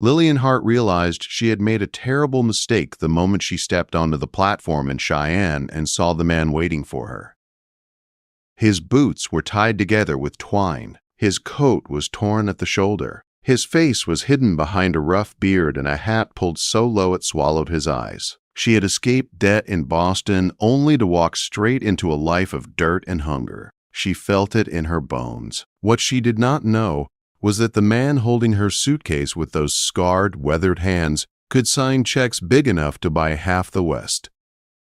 Lillian Hart realized she had made a terrible mistake the moment she stepped onto the platform in Cheyenne and saw the man waiting for her. His boots were tied together with twine. His coat was torn at the shoulder. His face was hidden behind a rough beard and a hat pulled so low it swallowed his eyes. She had escaped debt in Boston only to walk straight into a life of dirt and hunger. She felt it in her bones. What she did not know was that the man holding her suitcase with those scarred, weathered hands could sign checks big enough to buy half the West.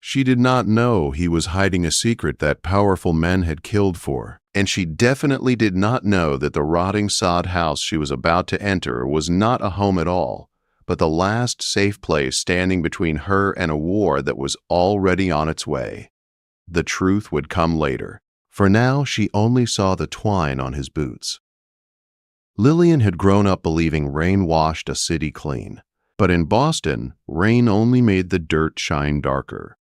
She did not know he was hiding a secret that powerful men had killed for, and she definitely did not know that the rotting sod house she was about to enter was not a home at all, but the last safe place standing between her and a war that was already on its way. The truth would come later. For now, she only saw the twine on his boots. Lillian had grown up believing rain washed a city clean, but in Boston, rain only made the dirt shine darker.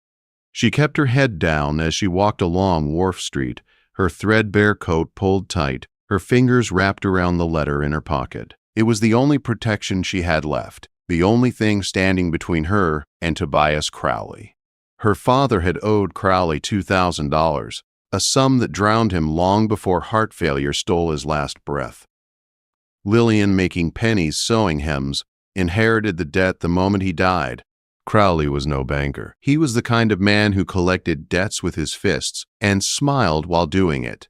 She kept her head down as she walked along Wharf Street, her threadbare coat pulled tight, her fingers wrapped around the letter in her pocket. It was the only protection she had left, the only thing standing between her and Tobias Crowley. Her father had owed Crowley $2,000, a sum that drowned him long before heart failure stole his last breath. Lillian, making pennies sewing hems, inherited the debt the moment he died. Crowley was no banker. He was the kind of man who collected debts with his fists and smiled while doing it.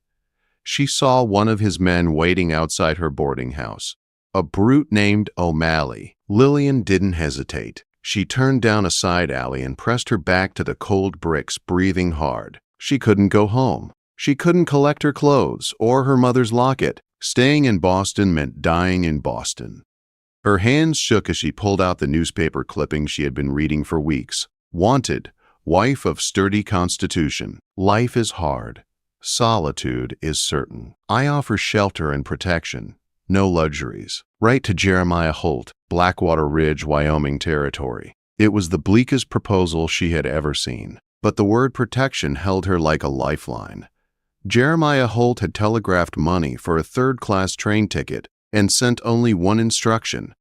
She saw one of his men waiting outside her boarding house, a brute named O'Malley. Lillian didn't hesitate. She turned down a side alley and pressed her back to the cold bricks, breathing hard. She couldn't go home. She couldn't collect her clothes or her mother's locket. Staying in Boston meant dying in Boston. Her hands shook as she pulled out the newspaper clipping she had been reading for weeks. Wanted, wife of sturdy constitution. Life is hard. Solitude is certain. I offer shelter and protection. No luxuries. Write to Jeremiah Holt, Blackwater Ridge, Wyoming Territory. It was the bleakest proposal she had ever seen, but the word protection held her like a lifeline. Jeremiah Holt had telegraphed money for a third-class train ticket and sent only one instruction: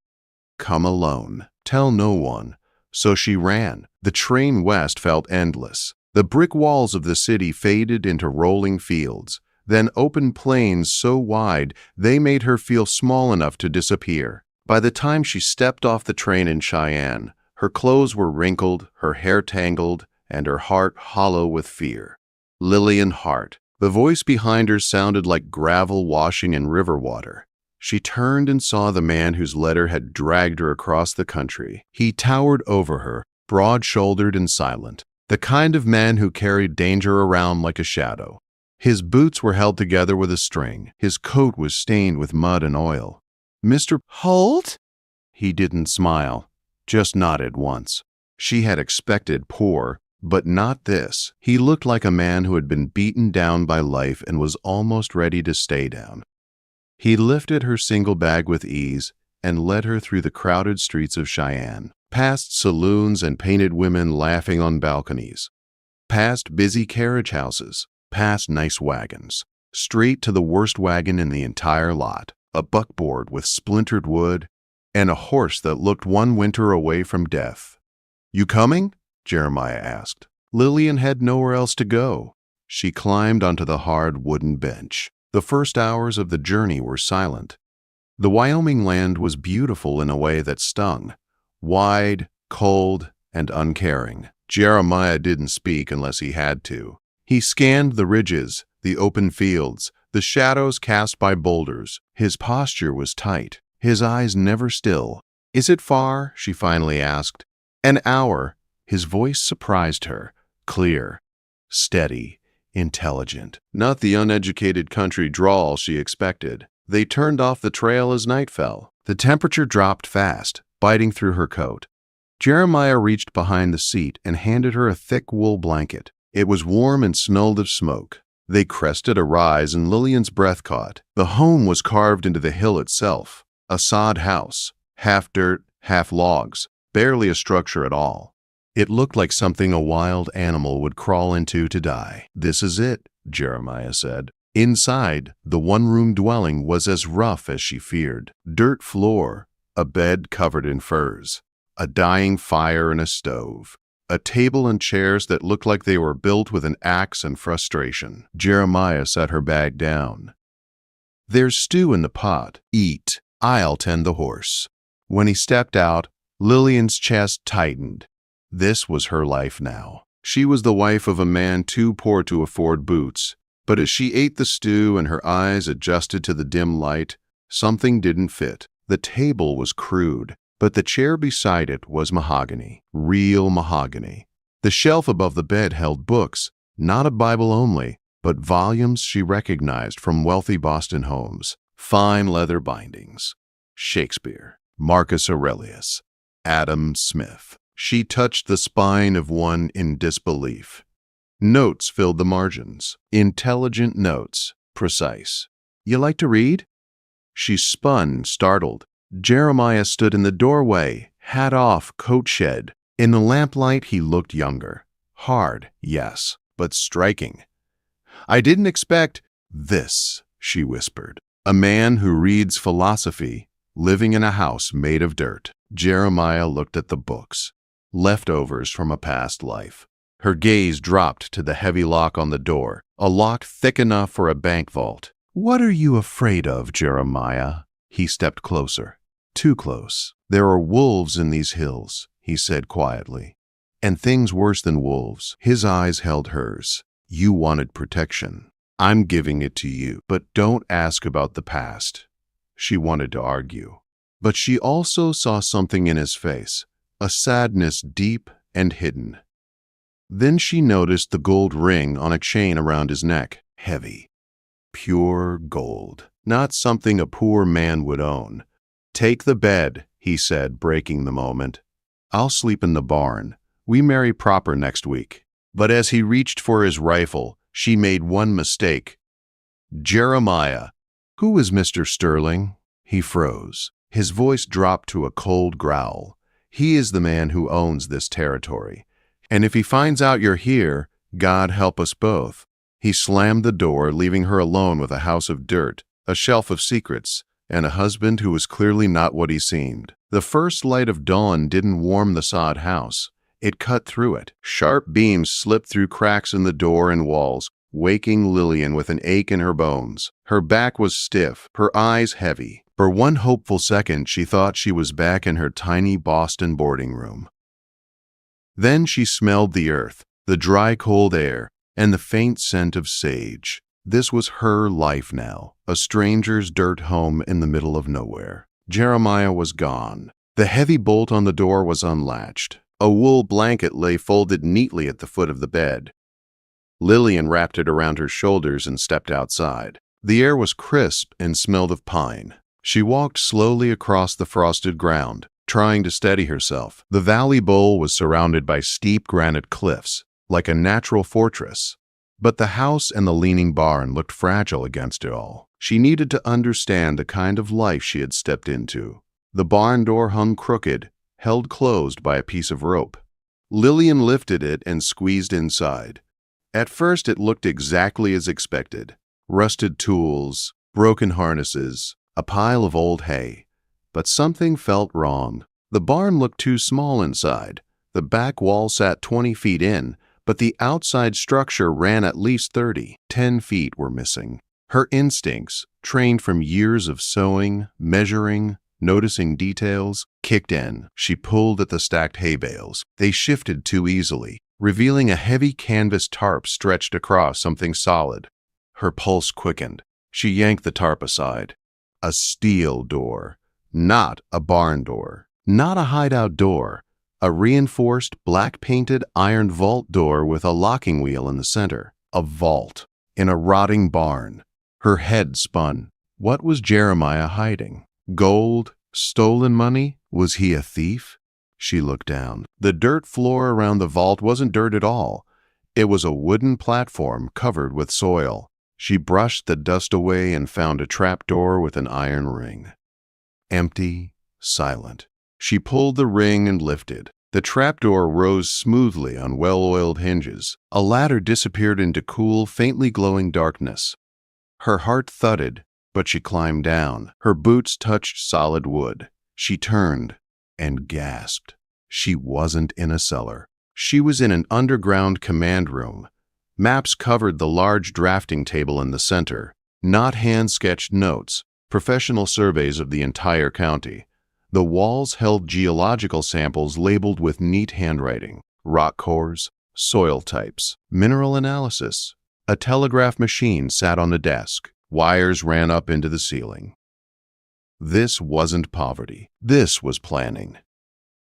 come alone. Tell no one. So she ran. The train west felt endless. The brick walls of the city faded into rolling fields, then open plains so wide they made her feel small enough to disappear. By the time she stepped off the train in Cheyenne, her clothes were wrinkled, her hair tangled, and her heart hollow with fear. Lillian Hart. The voice behind her sounded like gravel washing in river water. She turned and saw the man whose letter had dragged her across the country. He towered over her, broad-shouldered and silent, the kind of man who carried danger around like a shadow. His boots were held together with a string. His coat was stained with mud and oil. "Mr. Holt?" He didn't smile, just nodded once. She had expected poor, but not this. He looked like a man who had been beaten down by life and was almost ready to stay down. He lifted her single bag with ease and led her through the crowded streets of Cheyenne, past saloons and painted women laughing on balconies, past busy carriage houses, past nice wagons, straight to the worst wagon in the entire lot, a buckboard with splintered wood and a horse that looked one winter away from death. "You coming?" Jeremiah asked. Lillian had nowhere else to go. She climbed onto the hard wooden bench. The first hours of the journey were silent. The Wyoming land was beautiful in a way that stung. Wide, cold, and uncaring. Jeremiah didn't speak unless he had to. He scanned the ridges, the open fields, the shadows cast by boulders. His posture was tight, his eyes never still. "Is it far?" she finally asked. "An hour." His voice surprised her, clear, steady, intelligent. Not the uneducated country drawl she expected. They turned off the trail as night fell. The temperature dropped fast, biting through her coat. Jeremiah reached behind the seat and handed her a thick wool blanket. It was warm and smelled of smoke. They crested a rise and Lillian's breath caught. The home was carved into the hill itself. A sod house, half dirt, half logs, barely a structure at all. It looked like something a wild animal would crawl into to die. "This is it," Jeremiah said. Inside, the one-room dwelling was as rough as she feared. Dirt floor, a bed covered in furs, a dying fire and a stove, a table and chairs that looked like they were built with an axe and frustration. Jeremiah set her bag down. "There's stew in the pot. Eat. I'll tend the horse." When he stepped out, Lillian's chest tightened. This was her life now. She was the wife of a man too poor to afford boots, but as she ate the stew and her eyes adjusted to the dim light, something didn't fit. The table was crude, but the chair beside it was mahogany, real mahogany. The shelf above the bed held books, not a Bible only, but volumes she recognized from wealthy Boston homes, fine leather bindings. Shakespeare, Marcus Aurelius, Adam Smith. She touched the spine of one in disbelief. Notes filled the margins. Intelligent notes, precise. "You like to read?" She spun, startled. Jeremiah stood in the doorway, hat off, coat shed. In the lamplight, he looked younger. Hard, yes, but striking. "I didn't expect this," she whispered. "A man who reads philosophy, living in a house made of dirt." Jeremiah looked at the books, leftovers from a past life. Her gaze dropped to the heavy lock on the door, a lock thick enough for a bank vault. "What are you afraid of, Jeremiah?" He stepped closer. Too close. "There are wolves in these hills," he said quietly. "And things worse than wolves." His eyes held hers. "You wanted protection. I'm giving it to you, but don't ask about the past." She wanted to argue. But she also saw something in his face, a sadness deep and hidden. Then she noticed the gold ring on a chain around his neck, heavy. Pure gold, not something a poor man would own. "Take the bed," he said, breaking the moment. "I'll sleep in the barn. We marry proper next week." But as he reached for his rifle, she made one mistake. "Jeremiah, who is Mr. Sterling?" He froze. His voice dropped to a cold growl. "He is the man who owns this territory. And if he finds out you're here, God help us both." He slammed the door, leaving her alone with a house of dirt, a shelf of secrets, and a husband who was clearly not what he seemed. The first light of dawn didn't warm the sod house. It cut through it. Sharp beams slipped through cracks in the door and walls, waking Lillian with an ache in her bones. Her back was stiff, her eyes heavy. For one hopeful second, she thought she was back in her tiny Boston boarding room. Then she smelled the earth, the dry, cold air, and the faint scent of sage. This was her life now, a stranger's dirt home in the middle of nowhere. Jeremiah was gone. The heavy bolt on the door was unlatched. A wool blanket lay folded neatly at the foot of the bed. Lillian wrapped it around her shoulders and stepped outside. The air was crisp and smelled of pine. She walked slowly across the frosted ground, trying to steady herself. The valley bowl was surrounded by steep granite cliffs, like a natural fortress. But the house and the leaning barn looked fragile against it all. She needed to understand the kind of life she had stepped into. The barn door hung crooked, held closed by a piece of rope. Lillian lifted it and squeezed inside. At first it looked exactly as expected. Rusted tools, broken harnesses, a pile of old hay. But something felt wrong. The barn looked too small inside. The back wall sat 20 feet in, but the outside structure ran at least 30. 10 feet were missing. Her instincts, trained from years of sewing, measuring, noticing details, kicked in. She pulled at the stacked hay bales. They shifted too easily, revealing a heavy canvas tarp stretched across something solid. Her pulse quickened. She yanked the tarp aside. A steel door. Not a barn door. Not a hideout door. A reinforced, black-painted iron vault door with a locking wheel in the center. A vault. In a rotting barn. Her head spun. What was Jeremiah hiding? Gold? Stolen money? Was he a thief? She looked down. The dirt floor around the vault wasn't dirt at all. It was a wooden platform covered with soil. She brushed the dust away and found a trapdoor with an iron ring. Empty, silent. She pulled the ring and lifted. The trapdoor rose smoothly on well-oiled hinges. A ladder disappeared into cool, faintly glowing darkness. Her heart thudded, but she climbed down. Her boots touched solid wood. She turned and gasped. She wasn't in a cellar. She was in an underground command room. Maps covered the large drafting table in the center, not hand-sketched notes, professional surveys of the entire county. The walls held geological samples labeled with neat handwriting, rock cores, soil types, mineral analysis. A telegraph machine sat on the desk. Wires ran up into the ceiling. This wasn't poverty. This was planning.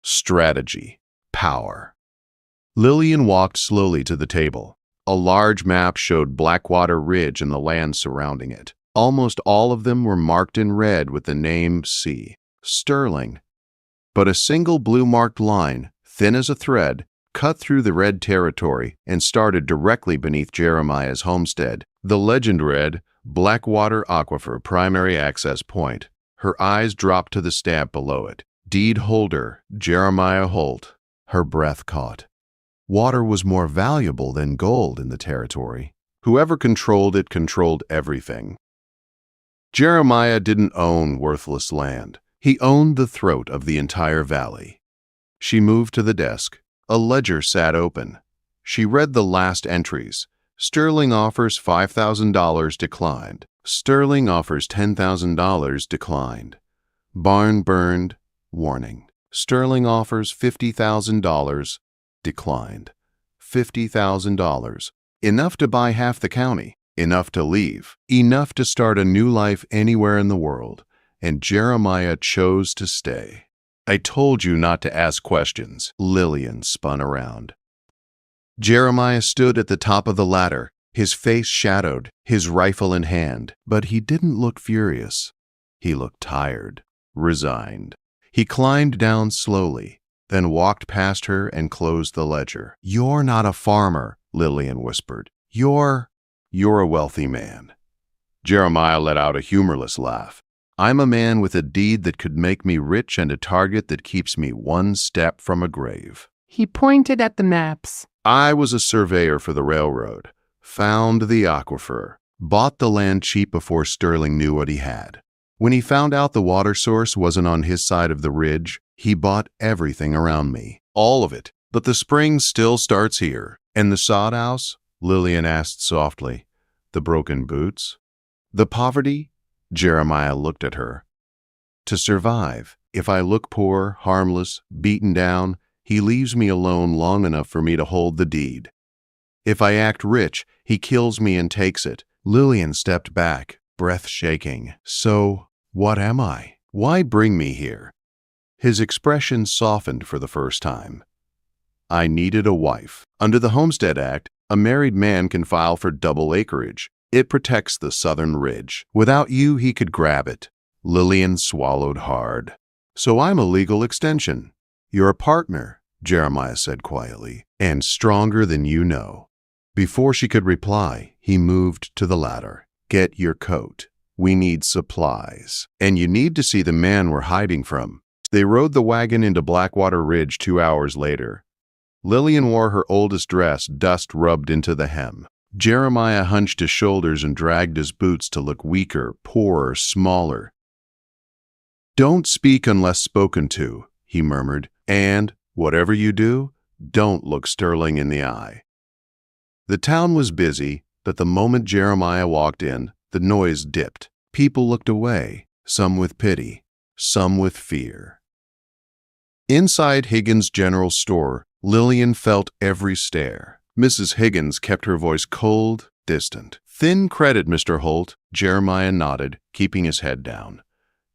Strategy. Power. Lillian walked slowly to the table. A large map showed Blackwater Ridge and the land surrounding it. Almost all of them were marked in red with the name C. Sterling. But a single blue-marked line, thin as a thread, cut through the red territory and started directly beneath Jeremiah's homestead. The legend read, Blackwater Aquifer Primary Access Point. Her eyes dropped to the stamp below it. Deed holder, Jeremiah Holt. Her breath caught. Water was more valuable than gold in the territory. Whoever controlled it controlled everything. Jeremiah didn't own worthless land. He owned the throat of the entire valley. She moved to the desk. A ledger sat open. She read the last entries. Sterling offers $5,000 declined. Sterling offers $10,000 declined. Barn burned. Warning. Sterling offers $50,000 declined. $50,000. Enough to buy half the county. Enough to leave. Enough to start a new life anywhere in the world. And Jeremiah chose to stay. I told you not to ask questions. Lillian spun around. Jeremiah stood at the top of the ladder, his face shadowed, his rifle in hand. But he didn't look furious. He looked tired, resigned. He climbed down slowly, then walked past her and closed the ledger. You're not a farmer, Lillian whispered. You're a wealthy man. Jeremiah let out a humorless laugh. I'm a man with a deed that could make me rich and a target that keeps me one step from a grave. He pointed at the maps. I was a surveyor for the railroad, found the aquifer, bought the land cheap before Sterling knew what he had. When he found out the water source wasn't on his side of the ridge, he bought everything around me. All of it. But the spring still starts here. And the sod house? Lillian asked softly. The broken boots? The poverty? Jeremiah looked at her. To survive, if I look poor, harmless, beaten down, he leaves me alone long enough for me to hold the deed. If I act rich, he kills me and takes it. Lillian stepped back, breath shaking. So, what am I? Why bring me here? His expression softened for the first time. I needed a wife. Under the Homestead Act, a married man can file for double acreage. It protects the southern ridge. Without you, he could grab it. Lillian swallowed hard. So I'm a legal extension. You're a partner, Jeremiah said quietly, and stronger than you know. Before she could reply, he moved to the ladder. Get your coat. We need supplies. And you need to see the man we're hiding from. They rode the wagon into Blackwater Ridge 2 hours later. Lillian wore her oldest dress, dust rubbed into the hem. Jeremiah hunched his shoulders and dragged his boots to look weaker, poorer, smaller. Don't speak unless spoken to, he murmured, and, whatever you do, don't look Sterling in the eye. The town was busy, but the moment Jeremiah walked in, the noise dipped. People looked away, some with pity, some with fear. Inside Higgins' general store, Lillian felt every stare. Mrs. Higgins kept her voice cold, distant. Thin credit, Mr. Holt, Jeremiah nodded, keeping his head down.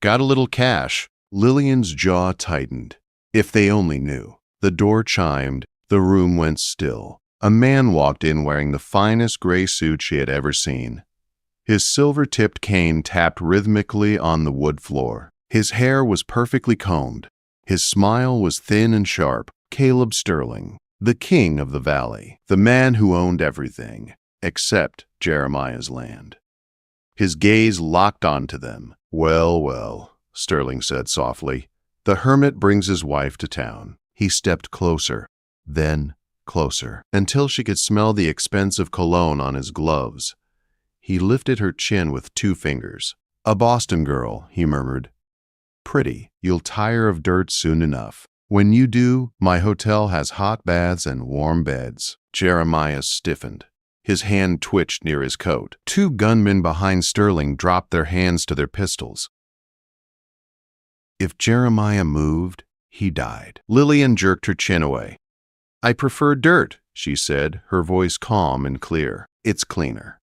Got a little cash. Lillian's jaw tightened. If they only knew. The door chimed. The room went still. A man walked in wearing the finest gray suit she had ever seen. His silver-tipped cane tapped rhythmically on the wood floor. His hair was perfectly combed. His smile was thin and sharp. Caleb Sterling, the king of the valley, the man who owned everything, except Jeremiah's land. His gaze locked onto them. Well, well, Sterling said softly. The hermit brings his wife to town. He stepped closer, then closer, until she could smell the expensive cologne on his gloves. He lifted her chin with 2 fingers. A Boston girl, he murmured. Pretty. You'll tire of dirt soon enough. When you do, my hotel has hot baths and warm beds." Jeremiah stiffened. His hand twitched near his coat. Two gunmen behind Sterling dropped their hands to their pistols. If Jeremiah moved, he died. Lillian jerked her chin away. "I prefer dirt," she said, her voice calm and clear. "It's cleaner."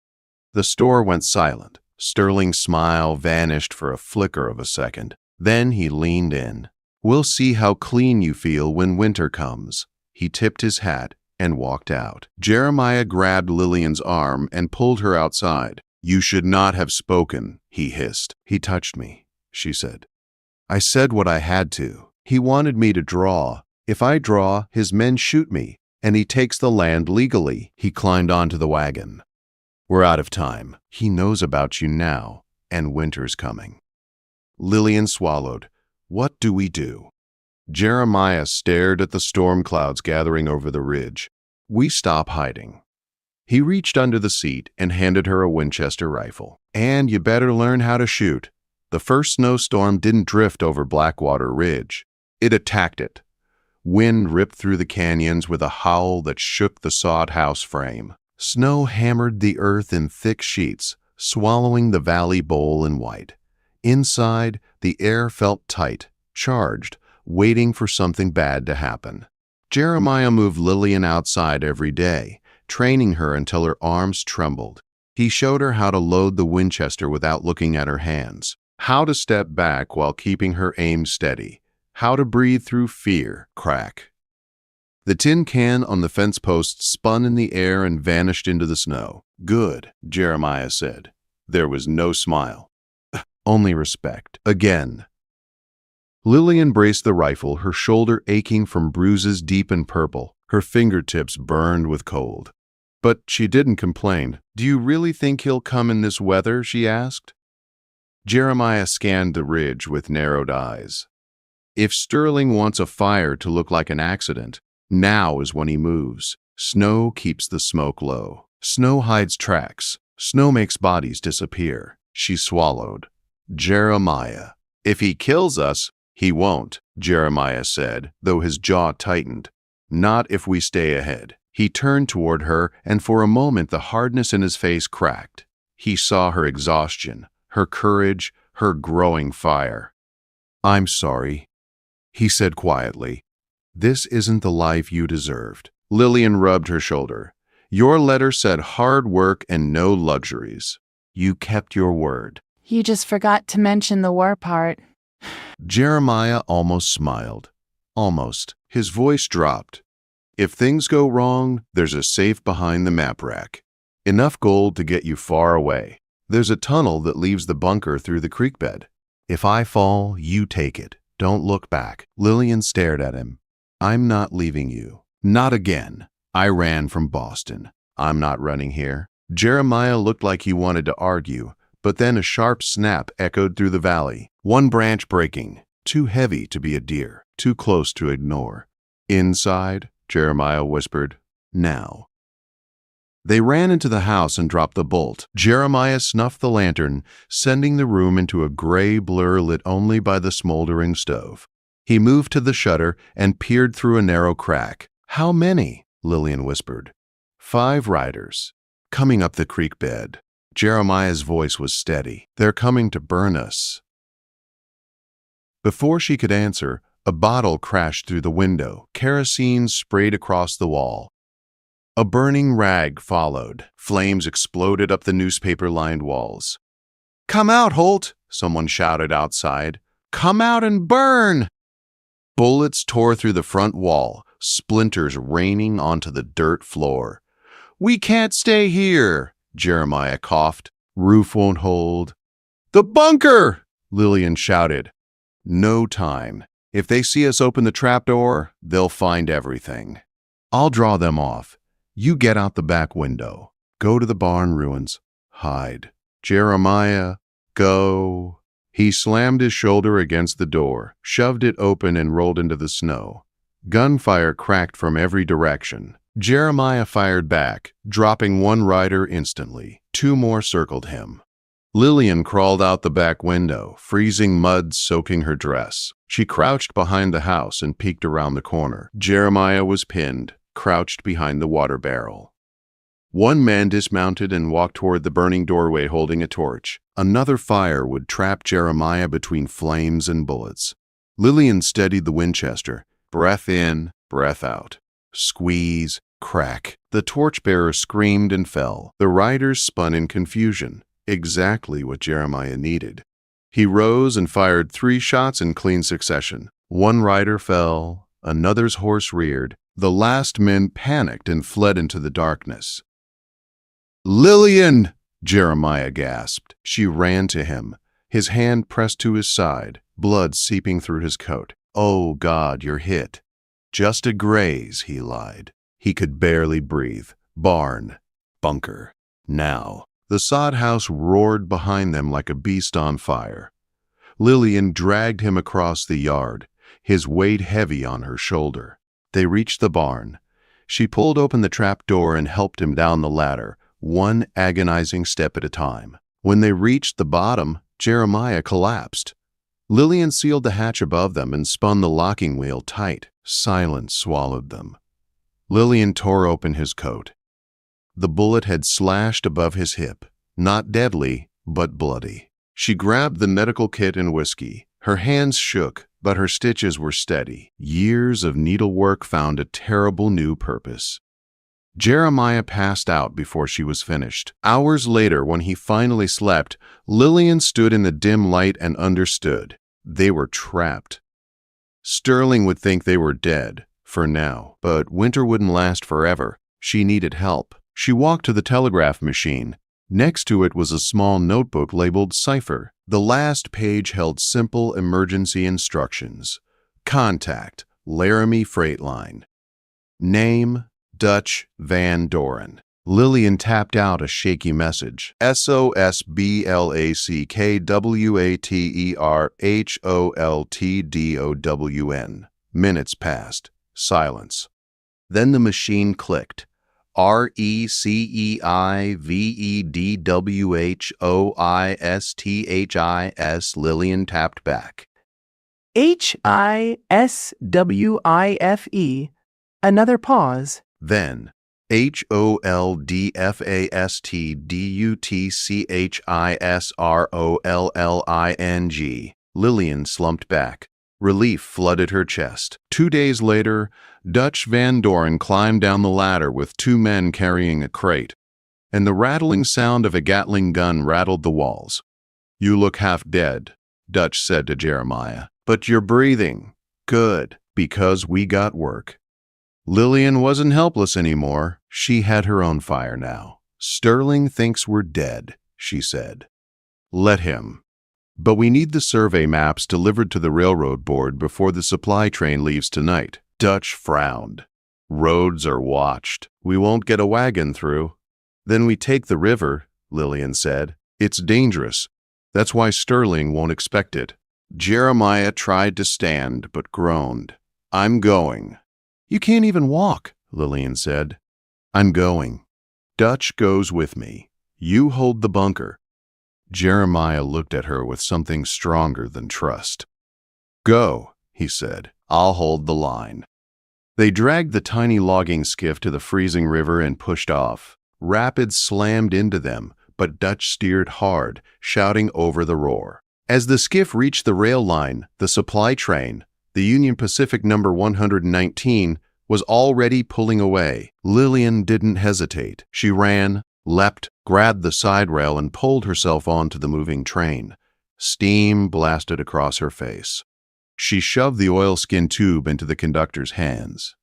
The store went silent. Sterling's smile vanished for a flicker of a second. Then he leaned in. "We'll see how clean you feel when winter comes." He tipped his hat and walked out. Jeremiah grabbed Lillian's arm and pulled her outside. "You should not have spoken," he hissed. "He touched me," she said. "I said what I had to. He wanted me to draw. If I draw, his men shoot me, and he takes the land legally." He climbed onto the wagon. "We're out of time. He knows about you now, and winter's coming." Lillian swallowed. "What do we do?" Jeremiah stared at the storm clouds gathering over the ridge. "We stop hiding." He reached under the seat and handed her a Winchester rifle. "And you better learn how to shoot." The first snowstorm didn't drift over Blackwater Ridge. It attacked it. Wind ripped through the canyons with a howl that shook the sod house frame. Snow hammered the earth in thick sheets, swallowing the valley bowl in white. Inside, the air felt tight, charged, waiting for something bad to happen. Jeremiah moved Lillian outside every day, training her until her arms trembled. He showed her how to load the Winchester without looking at her hands, how to step back while keeping her aim steady, how to breathe through fear. Crack. The tin can on the fence post spun in the air and vanished into the snow. "Good," Jeremiah said. There was no smile. Only respect. Again. Lillian braced the rifle, her shoulder aching from bruises deep in purple. Her fingertips burned with cold. But she didn't complain. "Do you really think he'll come in this weather?" she asked. Jeremiah scanned the ridge with narrowed eyes. If Sterling wants a fire to look like an accident, now is when he moves. Snow keeps the smoke low. Snow hides tracks. Snow makes bodies disappear. She swallowed. "Jeremiah, if he kills us, he won't," Jeremiah said, though his jaw tightened. "Not if we stay ahead." He turned toward her, and for a moment the hardness in his face cracked. He saw her exhaustion, her courage, her growing fire. "I'm sorry," he said quietly. "This isn't the life you deserved." Lillian rubbed her shoulder. "Your letter said hard work and no luxuries. You kept your word." You just forgot to mention the war part. Jeremiah almost smiled. Almost. His voice dropped. "If things go wrong, there's a safe behind the map rack. Enough gold to get you far away. There's a tunnel that leaves the bunker through the creek bed. If I fall, you take it. Don't look back." Lillian stared at him. "I'm not leaving you. Not again. I ran from Boston. I'm not running here." Jeremiah looked like he wanted to argue, but then a sharp snap echoed through the valley. One branch breaking, too heavy to be a deer, too close to ignore. "Inside," Jeremiah whispered. "Now." They ran into the house and dropped the bolt. Jeremiah snuffed the lantern, sending the room into a gray blur lit only by the smoldering stove. He moved to the shutter and peered through a narrow crack. "How many?" Lillian whispered. 5 riders. Coming up the creek bed." Jeremiah's voice was steady. "They're coming to burn us." Before she could answer, a bottle crashed through the window. Kerosene sprayed across the wall. A burning rag followed. Flames exploded up the newspaper-lined walls. "Come out, Holt!" someone shouted outside. "Come out and burn!" Bullets tore through the front wall, splinters raining onto the dirt floor. "We can't stay here," Jeremiah coughed. "Roof won't hold." "The bunker!" Lillian shouted. "No time. If they see us open the trapdoor, they'll find everything. I'll draw them off. You get out the back window. Go to the barn ruins. Hide. Jeremiah, go." He slammed his shoulder against the door, shoved it open and rolled into the snow. Gunfire cracked from every direction. Jeremiah fired back, dropping one rider instantly. 2 more circled him. Lillian crawled out the back window, freezing mud soaking her dress. She crouched behind the house and peeked around the corner. Jeremiah was pinned, crouched behind the water barrel. One man dismounted and walked toward the burning doorway holding a torch. Another fire would trap Jeremiah between flames and bullets. Lillian steadied the Winchester. Breath in, breath out. Squeeze, crack. The torchbearer screamed and fell. The riders spun in confusion. Exactly what Jeremiah needed. He rose and fired 3 shots in clean succession. One rider fell, another's horse reared. The last men panicked and fled into the darkness. "Lillian!" Jeremiah gasped. She ran to him, his hand pressed to his side, blood seeping through his coat. "Oh, God, you're hit." "Just a graze," he lied. He could barely breathe. Barn. Bunker. Now. The sod house roared behind them like a beast on fire. Lillian dragged him across the yard, his weight heavy on her shoulder. They reached the barn. She pulled open the trap door and helped him down the ladder, one agonizing step at a time. When they reached the bottom, Jeremiah collapsed. Lillian sealed the hatch above them and spun the locking wheel tight. Silence swallowed them. Lillian tore open his coat. The bullet had slashed above his hip, not deadly, but bloody. She grabbed the medical kit and whiskey. Her hands shook, but her stitches were steady. Years of needlework found a terrible new purpose. Jeremiah passed out before she was finished. Hours later, when he finally slept, Lillian stood in the dim light and understood. They were trapped. Sterling would think they were dead, for now, but winter wouldn't last forever. She needed help. She walked to the telegraph machine. Next to it was a small notebook labeled Cipher. The last page held simple emergency instructions. Contact, Laramie Freight Line. Name, Dutch Van Doren. Lillian tapped out a shaky message. SOSBLACKWATERHOLTDOWN. Minutes passed. Silence. Then the machine clicked. RECEIVEDWHOISTHIS. Lillian tapped back. HISWIFE. Another pause. Then HOLDFASTDUTCHISROLLING. Lillian slumped back. Relief flooded her chest. 2 days later, Dutch Van Doren climbed down the ladder with 2 men carrying a crate, and the rattling sound of a Gatling gun rattled the walls. "You look half dead," Dutch said to Jeremiah. "But you're breathing. Good, because we got work." Lillian wasn't helpless anymore. She had her own fire now. "Sterling thinks we're dead," she said. "Let him. But we need the survey maps delivered to the railroad board before the supply train leaves tonight." Dutch frowned. "Roads are watched. We won't get a wagon through." "Then we take the river," Lillian said. "It's dangerous. That's why Sterling won't expect it." Jeremiah tried to stand, but groaned. "I'm going." "You can't even walk," Lillian said. "I'm going. Dutch goes with me. You hold the bunker." Jeremiah looked at her with something stronger than trust. "Go," he said. "I'll hold the line." They dragged the tiny logging skiff to the freezing river and pushed off. Rapids slammed into them, but Dutch steered hard, shouting over the roar. As the skiff reached the rail line, the supply train, the Union Pacific number 119, was already pulling away. Lillian didn't hesitate. She ran, leapt, grabbed the side rail, and pulled herself onto the moving train. Steam blasted across her face. She shoved the oilskin tube into the conductor's hands.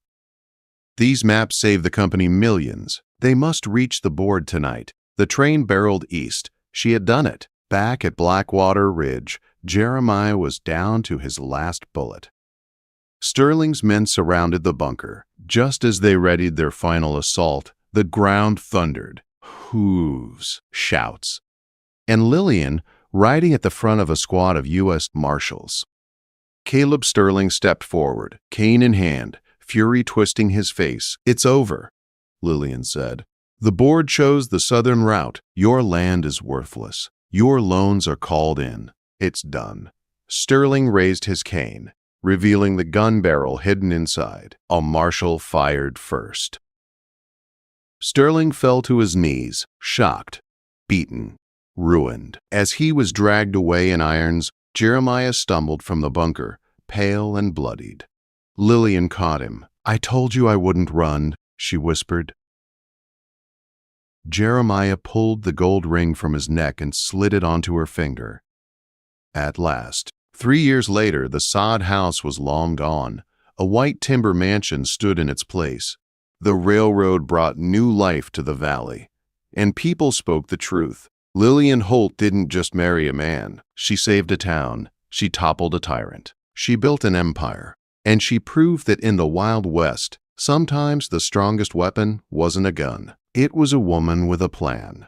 "These maps save the company millions. They must reach the board tonight." The train barreled east. She had done it. Back at Blackwater Ridge, Jeremiah was down to his last bullet. Sterling's men surrounded the bunker. Just as they readied their final assault, the ground thundered. Hooves, shouts. And Lillian, riding at the front of a squad of U.S. Marshals. Caleb Sterling stepped forward, cane in hand, fury twisting his face. "It's over," Lillian said. "The board chose the southern route. Your land is worthless. Your loans are called in. It's done." Sterling raised his cane, revealing the gun barrel hidden inside. A marshal fired first. Sterling fell to his knees, shocked, beaten, ruined. As he was dragged away in irons, Jeremiah stumbled from the bunker, pale and bloodied. Lillian caught him. "I told you I wouldn't run," she whispered. Jeremiah pulled the gold ring from his neck and slid it onto her finger. At last. 3 years later, the sod house was long gone. A white timber mansion stood in its place. The railroad brought new life to the valley, and people spoke the truth. Lillian Holt didn't just marry a man. She saved a town. She toppled a tyrant. She built an empire. And she proved that in the Wild West, sometimes the strongest weapon wasn't a gun. It was a woman with a plan.